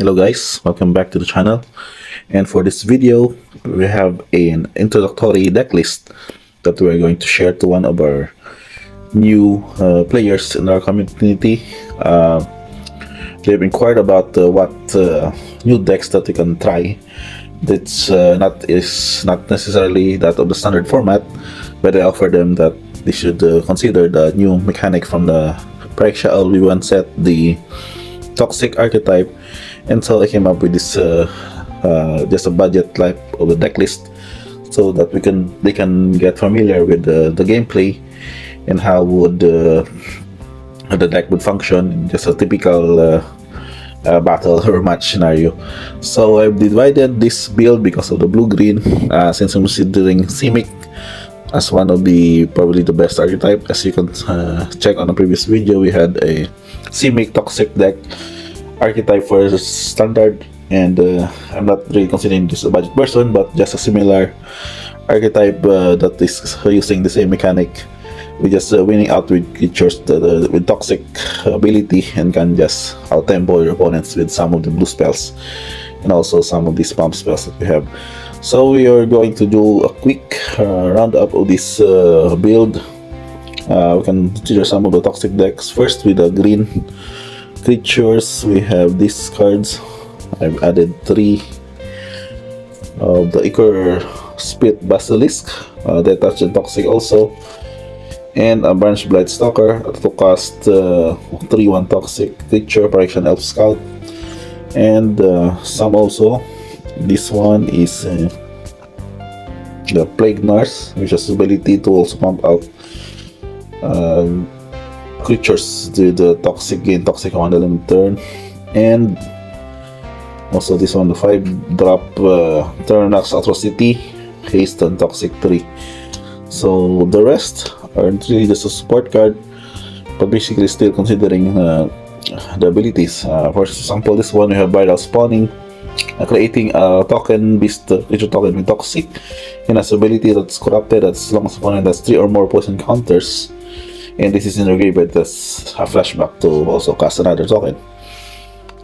Hello guys, welcome back to the channel, and for this video we have an introductory deck list that we're going to share to one of our new players in our community. They've inquired about what new decks that we can try. That's not necessarily that of the standard format, but I offer them that they should consider the new mechanic from the Phyrexia LV1 set, the toxic archetype. And so I came up with this just a budget type of the deck list, so that they can get familiar with the gameplay and how would the deck would function in just a typical battle or match scenario. So I've divided this build because of the blue-green, since I'm considering Simic as one of the probably the best archetype. As you can check on the previous video, we had a Simic toxic deck archetype for standard, and I'm not really considering this a budget version, but just a similar archetype that is using the same mechanic. We just winning out with creatures with toxic ability and can just out-tempo your opponents with some of the blue spells and also some of these pump spells that we have. So we are going to do a quick roundup of this build. We can consider some of the toxic decks. First, with the green creatures, we have these cards. I've added 3 of the Ichor Spit Basilisk, that touch and toxic also, and a Branch Blight Stalker to cast 3/1 toxic creature, Phyrexia Elf Scout, and some also. This one is the Plague Nurse, which has the ability to also pump out creatures to the toxic, gain toxic on the turn. And also this one, the 5-drop Ternax Atrocity, haste and toxic 3. So the rest are really just a support card, but basically still considering the abilities. For example, this one we have Viral Spawning, creating a token beast creature token with toxic, and has ability that's corrupted as long as opponent has 3 or more poison counters. And this is in the graveyard, that's a flashback to also cast another token.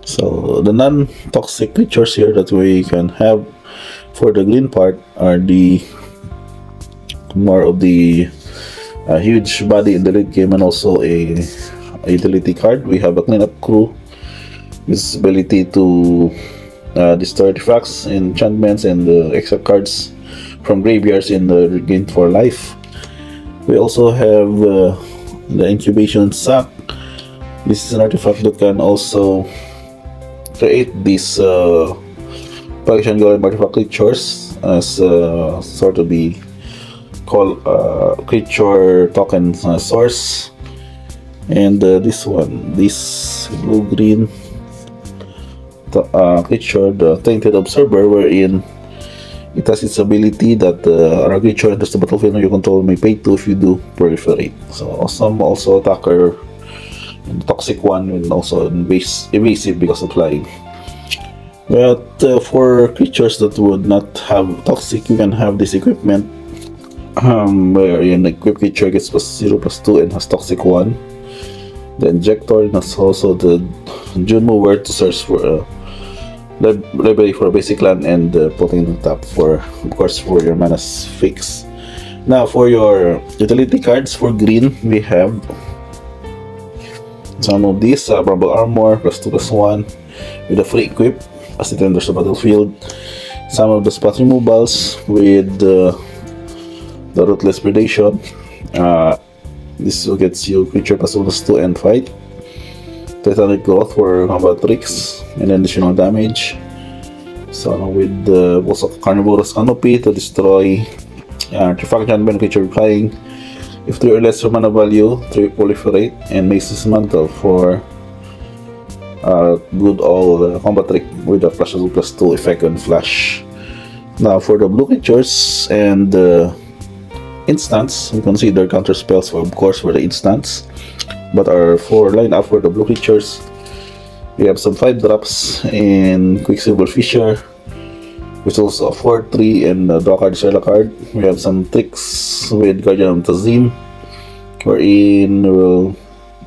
So the non-toxic creatures here that we can have for the green part are the more of the huge body in the late game, and also a utility card. We have a Cleanup Crew with ability to destroy artifacts, enchantments, and extra cards from graveyards in the Gain for Life. We also have the Incubation Sack. This is an artifact that can also create these Phyrexia Golem artifact creatures as sort of the creature token source. And this one, this blue-green creature, the Tainted Observer, wherein it has its ability that a creature enters the battlefield and you control may pay 2 if you do proliferate. So awesome. Also attacker, and the toxic one, and also evasive because of flying. But for creatures that would not have toxic, you can have this equipment, where an equipped creature gets +0/+2 and has toxic 1. The Injector, and has also the June Mover to search for a library for a basic land, and putting it on top for, of course, for your mana's fix. Now for your utility cards for green, we have some of these Bramble Armor +2/+1 with a free equip as it enters the battlefield. Some of the spot removals with the Ruthless Predation. This gets you creature +1/+2 and fight. Titanic Growth for combat tricks and additional damage. So with the also Carnivorous Canopy to destroy artifact, enchantment, creature flying. If 3 or less for mana value, 3 proliferate, and Mace's Mantle for good all combat trick with a +2/+2 effect on flash. Now for the blue creatures and instants, we consider counter spells for, of course, for the instants. But our 4 lineup for the blue creatures, we have some 5-drops in Quicksilver Fisher, which is also a 4/3 and draw card, Sherla card. We have some tricks with Guardian of Tazim, wherein we'll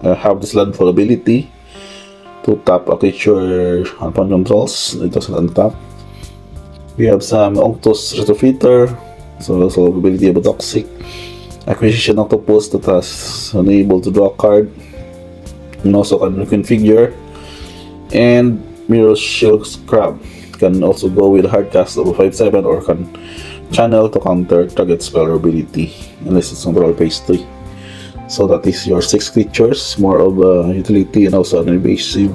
have this landfall ability to tap a creature upon controls. It doesn't untap. We have some Octos Retrofeeder, so also ability of a Toxic. Acquisition Octopus that has unable to draw a card, and also can reconfigure. And Mirror Shield Crab can also go with hard cast of a 5/7 or can channel to counter target spell or ability unless it's control phase 3. So that is your 6 creatures, more of a utility and also an invasive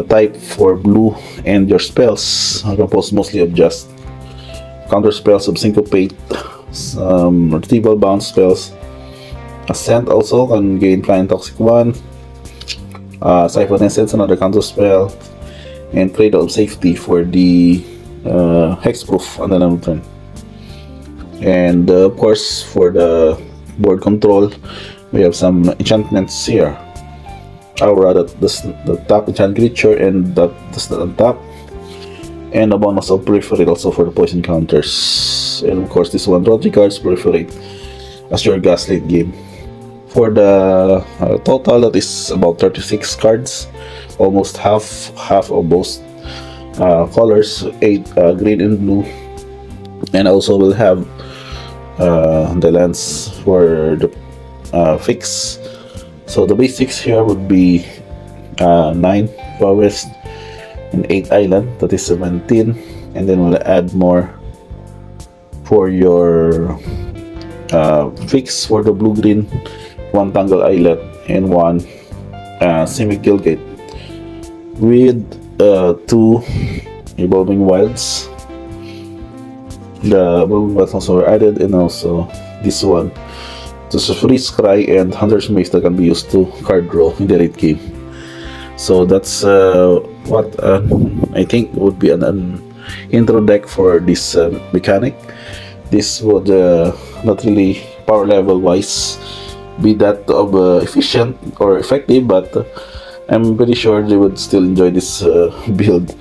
type for blue, and your spells are composed mostly of just counter spells of Syncopate, some retrieval bound spells. Ascent also can gain Flying Toxic 1, Siphon Essence, another counter spell, and Cradle of Safety for the Hexproof on the end turn. And of course, for the board control, we have some enchantments here. Aura that does the tap enchant creature and that does not untap, and a bonus of Proliferate also for the poison counters. And of course, this one, draw 3 cards, Proliferate as your Gaslight game. For the total, that is about 36 cards, almost half of both colors, 8 green and blue. And also we'll have the lands for the fix. So the basics here would be 9 forest and 8 island, that is 17, and then we'll add more for your fix for the blue-green, 1 Tangle Islet and 1 Simic Gate with 2 Evolving Wilds. The Evolving Wilds also were added, and also this one. This is Freeze Cry and Hunter's Mace that can be used to card draw in the late game. So that's what I think would be an intro deck for this mechanic. This would not really power level wise be that of efficient or effective, but I'm pretty sure they would still enjoy this build,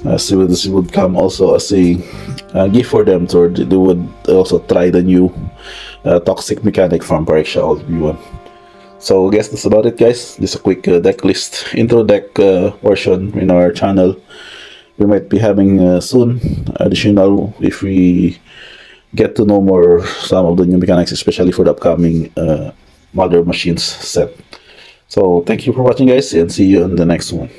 as this would come also as a gift for them, so they would also try the new toxic mechanic from Phyrexia all V1. So I guess that's about it, guys. Just a quick deck list intro deck portion in our channel. We might be having soon additional if we get to know more some of the new mechanics, especially for the upcoming Mother Machines set. So thank you for watching, guys, and see you on the next one.